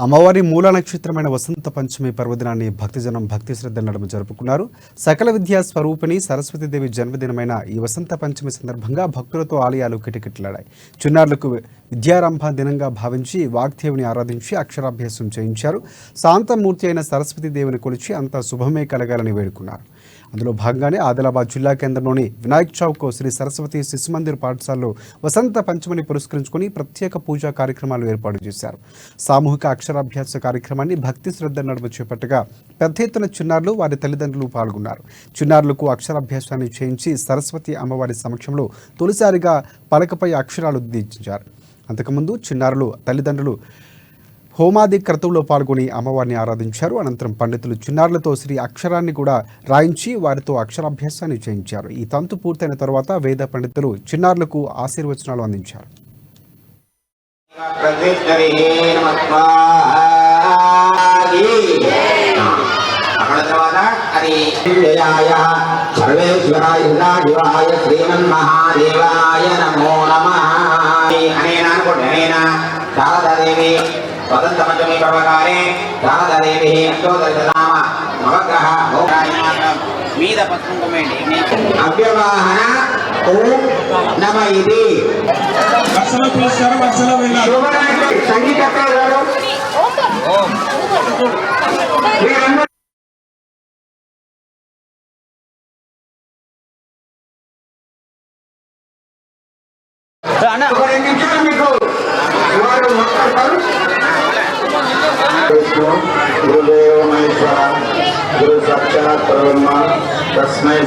అమ్మవారి మూల నక్షత్రమైన వసంత పంచమి పర్వదినాన్ని భక్తిజనం భక్తి శ్రద్ధల నడుమ జరుపుకున్నారు. సకల విద్యా స్వరూపిణి సరస్వతీదేవి జన్మదినమైన ఈ వసంత పంచమి సందర్భంగా భక్తులతో ఆలయాలు కిటకిటలాడాయి. చిన్నారులకు విద్యారంభ దినంగా భావించి వాగ్దేవిని ఆరాధించి అక్షరాభ్యాసం చేయించారు. శాంతమూర్తి అయిన సరస్వతీదేవిని కొలిచి అంతా శుభమే కలగాలని వేడుకున్నారు. అందులో భాగంగానే ఆదిలాబాద్ జిల్లా కేంద్రంలోని వినాయక్ చౌక్ శ్రీ సరస్వతి శిశు మందిర్ పాఠశాలలో వసంత పంచమిని పురస్కరించుకుని ప్రత్యేక పూజా కార్యక్రమాలు ఏర్పాటు చేశారు. సామూహిక అక్షరాభ్యాస కార్యక్రమాన్ని భక్తి శ్రద్ధ నడుమ చేపట్టగా పెద్ద ఎత్తున చిన్నారులు వారి తల్లిదండ్రులు పాల్గొన్నారు. చిన్నారులకు అక్షరాభ్యాసాన్ని చేయించి సరస్వతి అమ్మవారి సమక్షంలో తొలిసారిగా పలకపై అక్షరాలు దిద్దించారు. అంతకుముందు చిన్నారులు తల్లిదండ్రులు హోమాది క్రతువులో పాల్గొని అమ్మవారిని ఆరాధించారు. అనంతరం పండితులు చిన్నారులతో శ్రీ అక్షరాన్ని కూడా రాయించి వారితో అక్షరాభ్యాసాన్ని చేయించారు. ఈ తంతు పూర్తయిన తర్వాత వేద పండితులు చిన్నారులకు ఆశీర్వచనాలు అందించారు. वदंत पंचमी पर्वकाले शारदादेवी अष्टोदशनाम नवग्रह मीद पत्कुंकुमेंडी अव्यवाहन ओम नमः इति वत्सल पुरस्कार वत्सल वेला संगीतकार गाరు ओम అన్న ఒక 2 నిమిషాలు మీకు వారు మాట్లాడతారు. गुरुदेव महेश्वर गुरु साक्षात् परब्रह्म तस्मै